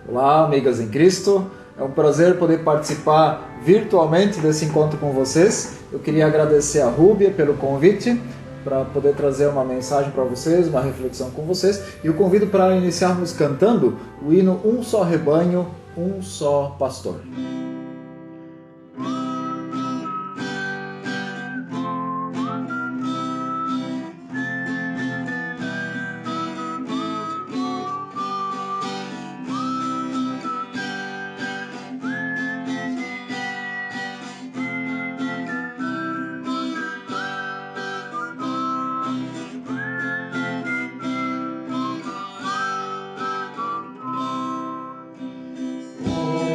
Olá, amigas em Cristo. É um prazer poder participar virtualmente desse encontro com vocês. Eu queria agradecer a Rúbia pelo convite para poder trazer uma mensagem para vocês, uma reflexão com vocês. E o convido para iniciarmos cantando o hino Um Só Rebanho, Um Só Pastor.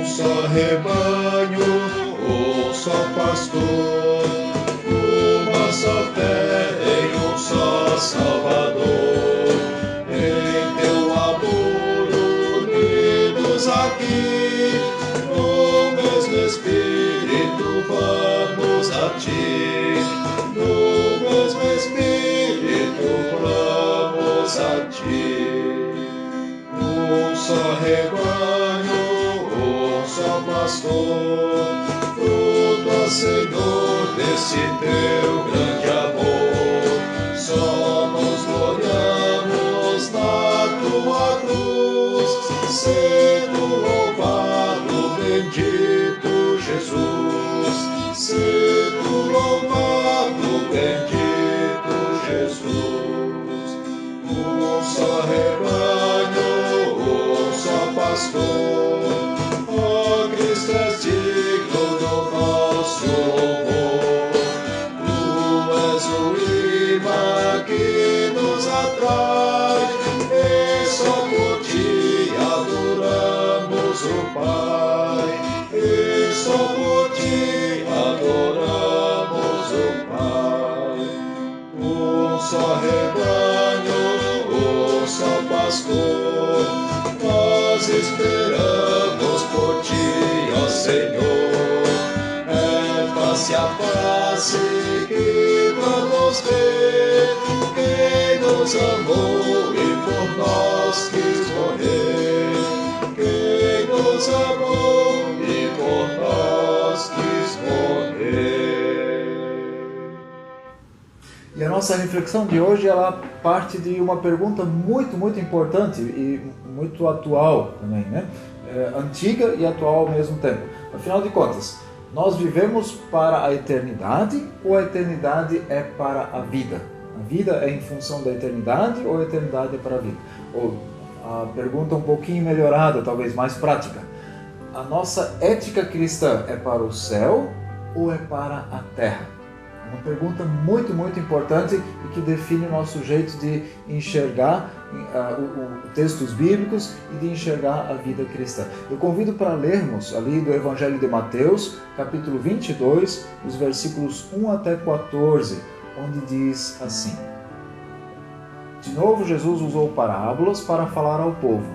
Só rebanho, um só pastor, uma só fé em um só Salvador. Em teu amor unidos aqui, no mesmo Espírito vamos a ti. No mesmo Espírito vamos a ti. Um só rebanho, só pastor, fruto, Senhor, desse teu grande amor. Só nos gloriamos na tua cruz, sendo louvado, bendito Jesus. Sendo louvado, bendito Jesus. Um só rebanho, um só pastor. Cristo és digno do nosso louvor. Tu és o imã que nos atrai, e só por ti adoramos o Pai. E só por ti adoramos o Pai. Um só rebanho, um só pastor, nós esperamos por ti, ó Senhor. É face a face que vamos ver quem nos amou e por nós quis morrer. Quem nos amou e por nós quis morrer. E a nossa reflexão de hoje, ela parte de uma pergunta muito importante e muito atual também, né? Antiga e atual ao mesmo tempo. Afinal de contas, nós vivemos para a eternidade ou a eternidade é para a vida? A vida é em função da eternidade ou a eternidade é para a vida? Ou a pergunta um pouquinho melhorada, talvez mais prática. A nossa ética cristã é para o céu ou é para a terra? Uma pergunta muito importante e que define o nosso jeito de enxergar textos bíblicos e de enxergar a vida cristã. Eu convido para lermos ali do Evangelho de Mateus, capítulo 22, os versículos 1 até 14, onde diz assim: De novo Jesus usou parábolas para falar ao povo.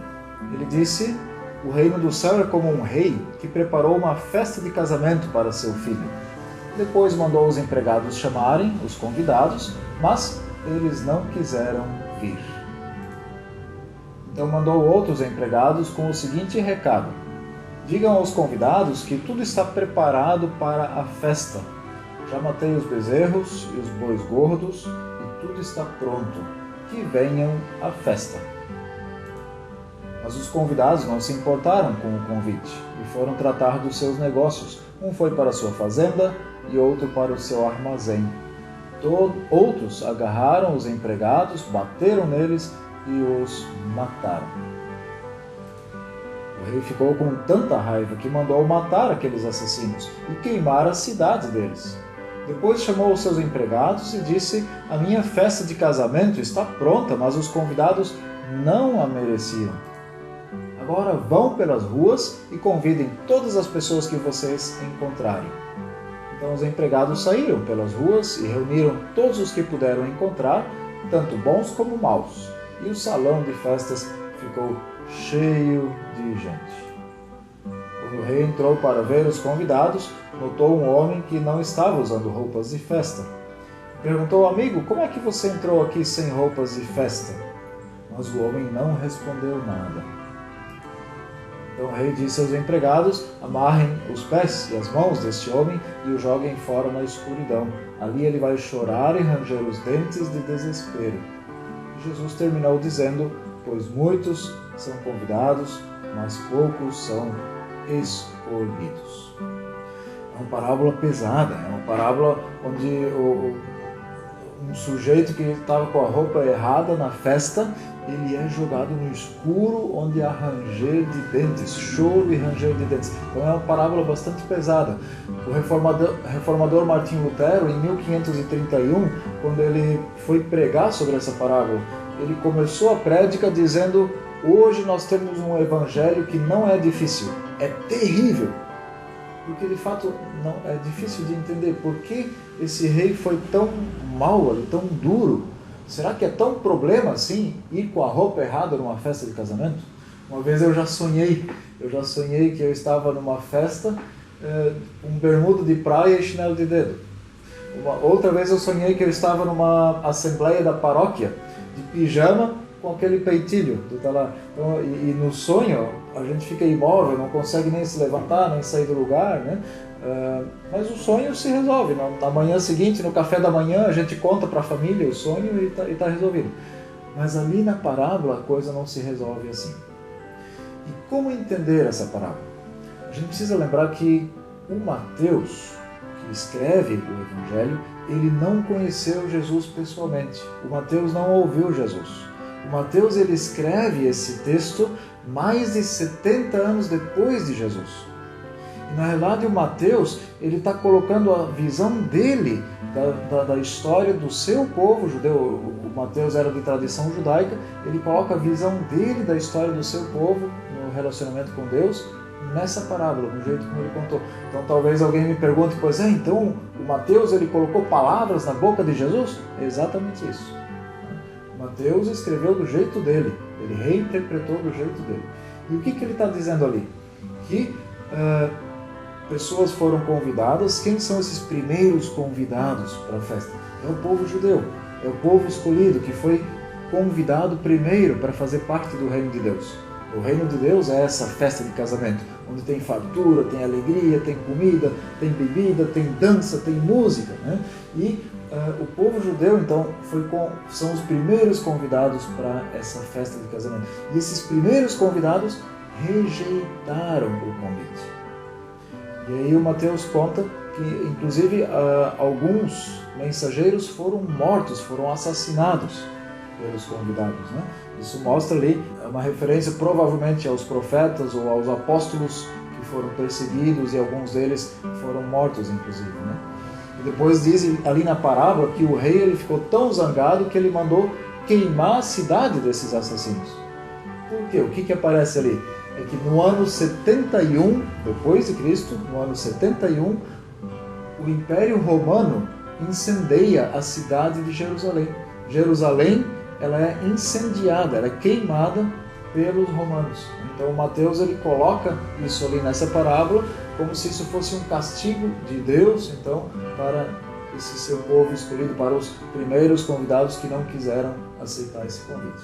Ele disse: O reino do céu é como um rei que preparou uma festa de casamento para seu filho. Depois mandou os empregados chamarem os convidados, mas eles não quiseram vir. Então mandou outros empregados com o seguinte recado: Digam aos convidados que tudo está preparado para a festa. Já matei os bezerros e os bois gordos e tudo está pronto. Que venham à festa. Mas os convidados não se importaram com o convite e foram tratar dos seus negócios. Um foi para a sua fazenda e outro para o seu armazém. Outros agarraram os empregados, bateram neles e os mataram. O rei ficou com tanta raiva que mandou matar aqueles assassinos e queimar a cidade deles. Depois chamou os seus empregados e disse: A minha festa de casamento está pronta, mas os convidados não a mereciam. Agora vão pelas ruas e convidem todas as pessoas que vocês encontrarem. Então os empregados saíram pelas ruas e reuniram todos os que puderam encontrar, tanto bons como maus. E o salão de festas ficou cheio de gente. Quando o rei entrou para ver os convidados, notou um homem que não estava usando roupas de festa. Perguntou ao amigo: como é que você entrou aqui sem roupas de festa? Mas o homem não respondeu nada. Então o rei disse aos empregados: amarrem os pés e as mãos deste homem e o joguem fora na escuridão. Ali ele vai chorar e ranger os dentes de desespero. E Jesus terminou dizendo: pois muitos são convidados, mas poucos são escolhidos. É uma parábola pesada, é uma parábola onde um sujeito que estava com a roupa errada na festa, ele é jogado no escuro, onde há ranger de dentes, choro e ranger de dentes. Então é uma parábola bastante pesada. O reformador Martinho Lutero, em 1531, quando ele foi pregar sobre essa parábola, ele começou a prédica dizendo: hoje nós temos um evangelho que não é difícil, é terrível. Porque de fato não é difícil de entender por que esse rei foi tão mau, tão duro. Será que é tão problema assim ir com a roupa errada numa festa de casamento? Uma vez eu já sonhei que eu estava numa festa com bermuda de praia e chinelo de dedo. Outra vez eu sonhei que eu estava numa assembleia da paróquia de pijama com aquele peitilho do talar. Então, e no sonho a gente fica imóvel, não consegue nem se levantar, nem sair do lugar, né? Mas o sonho se resolve. Na manhã seguinte, no café da manhã, a gente conta para a família o sonho e está resolvido. Mas ali na parábola a coisa não se resolve assim. E como entender essa parábola? A gente precisa lembrar que o Mateus, que escreve o Evangelho, ele não conheceu Jesus pessoalmente. O Mateus não ouviu Jesus. O Mateus ele escreve esse texto mais de 70 anos depois de Jesus. E na realidade o Mateus ele está colocando a visão dele da história do seu povo judeu. O Mateus era de tradição judaica, ele coloca a visão dele da história do seu povo no relacionamento com Deus nessa parábola, do jeito como ele contou. Então talvez alguém me pergunte: pois é, então o Mateus ele colocou palavras na boca de Jesus? É exatamente isso. Mateus escreveu do jeito dele, ele reinterpretou do jeito dele. E o que ele está dizendo ali? Que pessoas foram convidadas. Quem são esses primeiros convidados para a festa? É o povo judeu, é o povo escolhido que foi convidado primeiro para fazer parte do reino de Deus. O reino de Deus é essa festa de casamento, onde tem fartura, tem alegria, tem comida, tem bebida, tem dança, tem música, né? E o povo judeu, então, são os primeiros convidados para essa festa de casamento. E esses primeiros convidados rejeitaram o convite. E aí o Mateus conta que, inclusive, alguns mensageiros foram mortos, foram assassinados pelos convidados, né? Isso mostra ali uma referência provavelmente aos profetas ou aos apóstolos que foram perseguidos, e alguns deles foram mortos, inclusive, né? E depois diz ali na parábola que o rei ele ficou tão zangado que ele mandou queimar a cidade desses assassinos. Por quê? O que aparece ali? É que no ano 71 depois de Cristo, no ano 71, o Império Romano incendeia a cidade de Jerusalém. Jerusalém ela é incendiada, ela é queimada pelos romanos. Então o Mateus ele coloca isso ali nessa parábola como se isso fosse um castigo de Deus, então, para esse seu povo escolhido, para os primeiros convidados que não quiseram aceitar esse convite.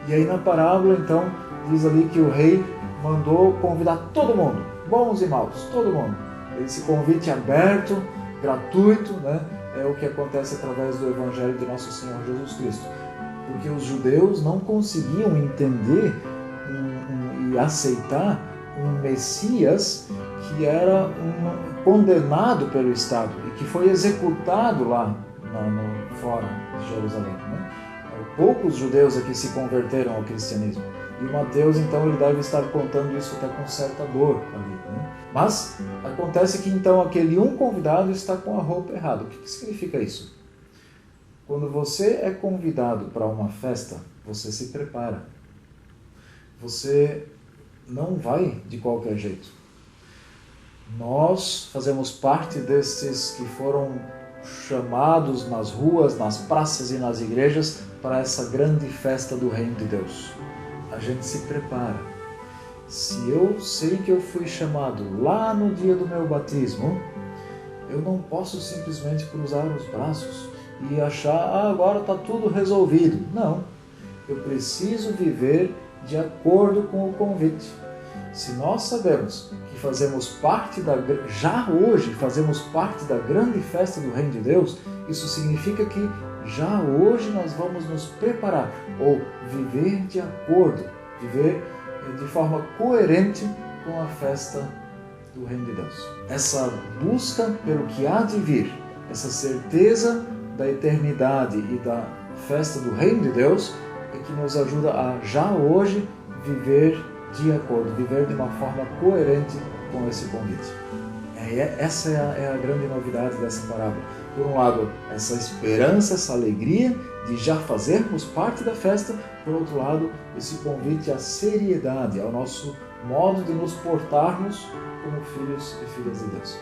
E aí na parábola, então, diz ali que o rei mandou convidar todo mundo, bons e maus, todo mundo. Esse convite aberto, gratuito, né, é o que acontece através do Evangelho de Nosso Senhor Jesus Cristo. Porque os judeus não conseguiam entender e aceitar um Messias que era condenado pelo Estado e que foi executado lá fora de Jerusalém, né? Poucos judeus aqui se converteram ao cristianismo. E o Mateus, então, ele deve estar contando isso até com certa dor ali, né? Mas acontece que, então, aquele um convidado está com a roupa errada. O que significa isso? Quando você é convidado para uma festa, você se prepara. Você não vai de qualquer jeito. Nós fazemos parte destes que foram chamados nas ruas, nas praças e nas igrejas para essa grande festa do Reino de Deus. A gente se prepara. Se eu sei que eu fui chamado lá no dia do meu batismo, eu não posso simplesmente cruzar os braços e achar, agora está tudo resolvido. Não, eu preciso viver de acordo com o convite. Se nós sabemos que fazemos parte já hoje fazemos parte da grande festa do Reino de Deus, isso significa que já hoje nós vamos nos preparar, ou viver de acordo, viver de forma coerente com a festa do Reino de Deus. Essa busca pelo que há de vir, essa certeza da eternidade e da festa do Reino de Deus é que nos ajuda a já hoje viver de acordo, viver de uma forma coerente com esse convite. Essa é a grande novidade dessa parábola. Por um lado, essa esperança, essa alegria de já fazermos parte da festa. Por outro lado, esse convite à seriedade, ao nosso modo de nos portarmos como filhos e filhas de Deus.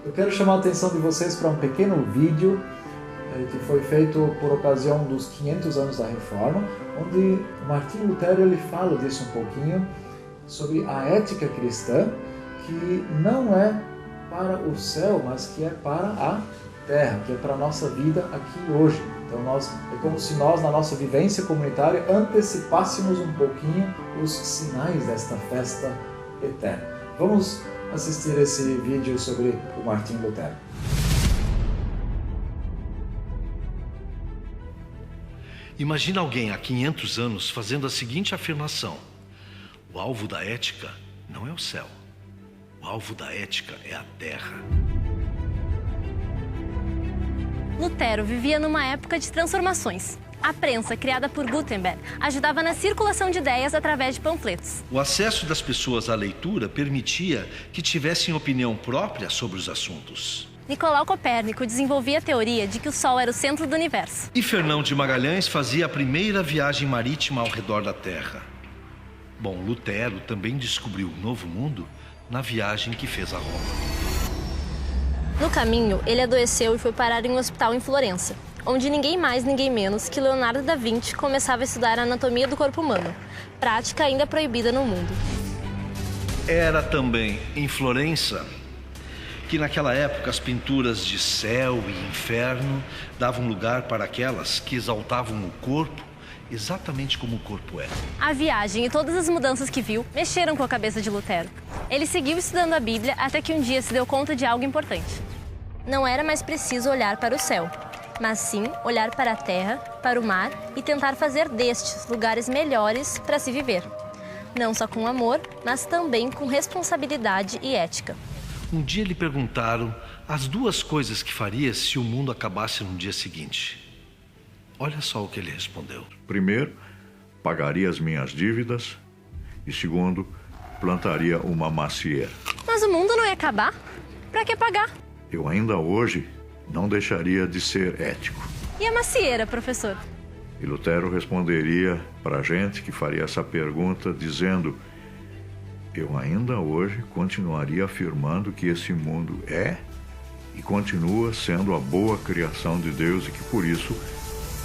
Eu quero chamar a atenção de vocês para um pequeno vídeo que foi feito por ocasião dos 500 anos da Reforma, onde Martinho Lutero ele fala disso um pouquinho, sobre a ética cristã, que não é para o céu, mas que é para a terra, que é para a nossa vida aqui hoje. Então é como se nós, na nossa vivência comunitária, antecipássemos um pouquinho os sinais desta festa eterna. Vamos assistir esse vídeo sobre o Martinho Lutero. Imagina alguém há 500 anos fazendo a seguinte afirmação: o alvo da ética não é o céu, o alvo da ética é a terra. Lutero vivia numa época de transformações. A prensa, criada por Gutenberg, ajudava na circulação de ideias através de panfletos. O acesso das pessoas à leitura permitia que tivessem opinião própria sobre os assuntos. Nicolau Copérnico desenvolvia a teoria de que o Sol era o centro do universo. E Fernão de Magalhães fazia a primeira viagem marítima ao redor da Terra. Bom, Lutero também descobriu o Novo Mundo na viagem que fez a Roma. No caminho, ele adoeceu e foi parar em um hospital em Florença, onde ninguém mais, ninguém menos que Leonardo da Vinci começava a estudar a anatomia do corpo humano, prática ainda proibida no mundo. Era também em Florença que naquela época as pinturas de céu e inferno davam lugar para aquelas que exaltavam o corpo exatamente como o corpo é. A viagem e todas as mudanças que viu mexeram com a cabeça de Lutero. Ele seguiu estudando a Bíblia até que um dia se deu conta de algo importante. Não era mais preciso olhar para o céu, mas sim olhar para a terra, para o mar e tentar fazer destes lugares melhores para se viver. Não só com amor, mas também com responsabilidade e ética. Um dia lhe perguntaram as duas coisas que faria se o mundo acabasse no dia seguinte. Olha só o que ele respondeu. Primeiro, pagaria as minhas dívidas e segundo, plantaria uma macieira. Mas o mundo não ia acabar? Para que pagar? Eu ainda hoje não deixaria de ser ético. E a macieira, professor? E Lutero responderia para a gente que faria essa pergunta dizendo: eu ainda hoje continuaria afirmando que esse mundo é e continua sendo a boa criação de Deus e que por isso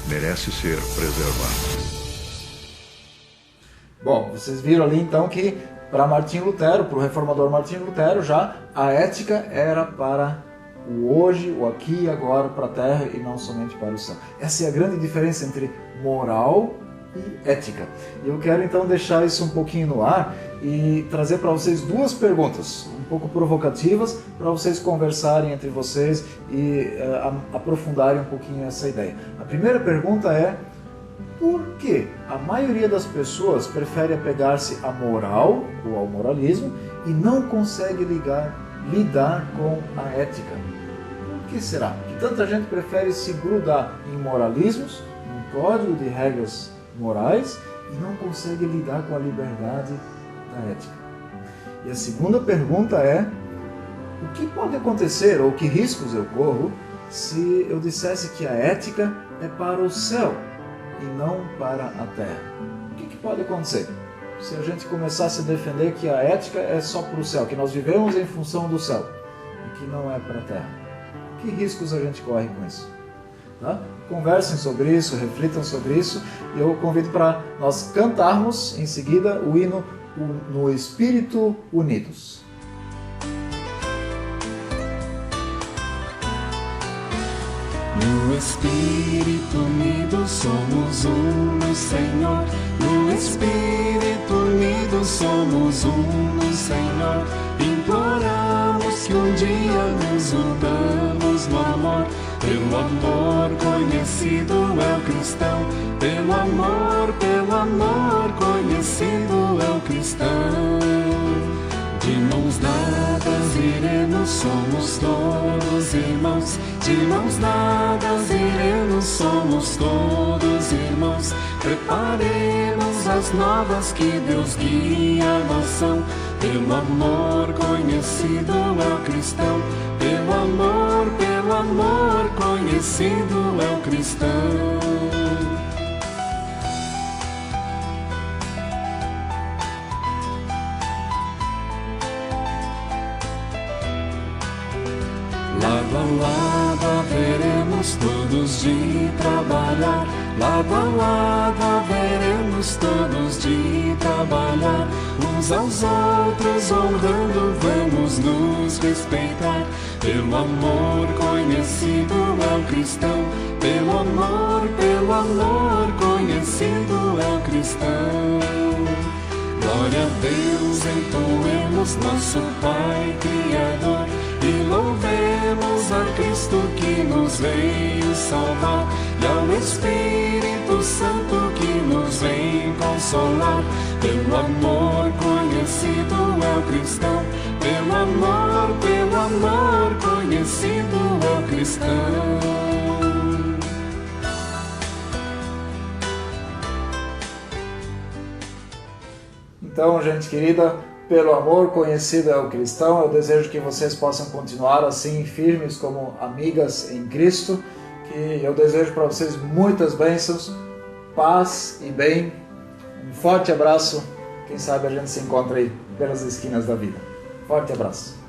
merece ser preservado. Bom, vocês viram ali então que para Martinho Lutero, para o reformador Martinho Lutero, já a ética era para o hoje, o aqui e agora, para a terra e não somente para o céu. Essa é a grande diferença entre moral e ética. E eu quero então deixar isso um pouquinho no ar e trazer para vocês duas perguntas, um pouco provocativas, para vocês conversarem entre vocês e aprofundarem um pouquinho essa ideia. A primeira pergunta é: por que a maioria das pessoas prefere apegar-se à moral ou ao moralismo e não consegue lidar com a ética? Por que será que tanta gente prefere se grudar em moralismos, num código de regras morais, e não consegue lidar com a liberdade da ética? E a segunda pergunta é: o que pode acontecer ou que riscos eu corro se eu dissesse que a ética é para o céu e não para a terra? O que pode acontecer se a gente começasse a defender que a ética é só para o céu, que nós vivemos em função do céu e que não é para a terra? Que riscos a gente corre com isso? Tá? Conversem sobre isso, reflitam sobre isso, e eu convido para nós cantarmos em seguida o hino No Espírito Unidos. No Espírito unidos somos um no Senhor. No Espírito unidos somos um no Senhor. Imploramos que um dia nos unamos no amor. Pelo amor conhecido é o cristão. Pelo amor conhecido é o cristão. De mãos dadas iremos, somos todos irmãos. De mãos dadas iremos, somos todos irmãos. Preparemos as novas que Deus guia a nação. Pelo amor conhecido é o cristão. Pelo amor conhecido é o cristão. Lado a lado haveremos todos de trabalhar. Lado a lado haveremos todos de trabalhar. Uns aos outros honrando, vamos nos respeitar. Pelo amor conhecido é o cristão. Pelo amor conhecido é o cristão. Glória a Deus, entoemos nosso Pai Criador. E louvemos a Cristo que nos veio salvar. E ao Espírito Santo que nos vem consolar. Pelo amor conhecido é o cristão. Pelo amor conhecido é o cristão. Então, gente querida, pelo amor conhecido é o cristão. Eu desejo que vocês possam continuar assim, firmes como amigas em Cristo. Que eu desejo para vocês muitas bênçãos, paz e bem. Um forte abraço. Quem sabe a gente se encontra aí pelas esquinas da vida. Forte abraço.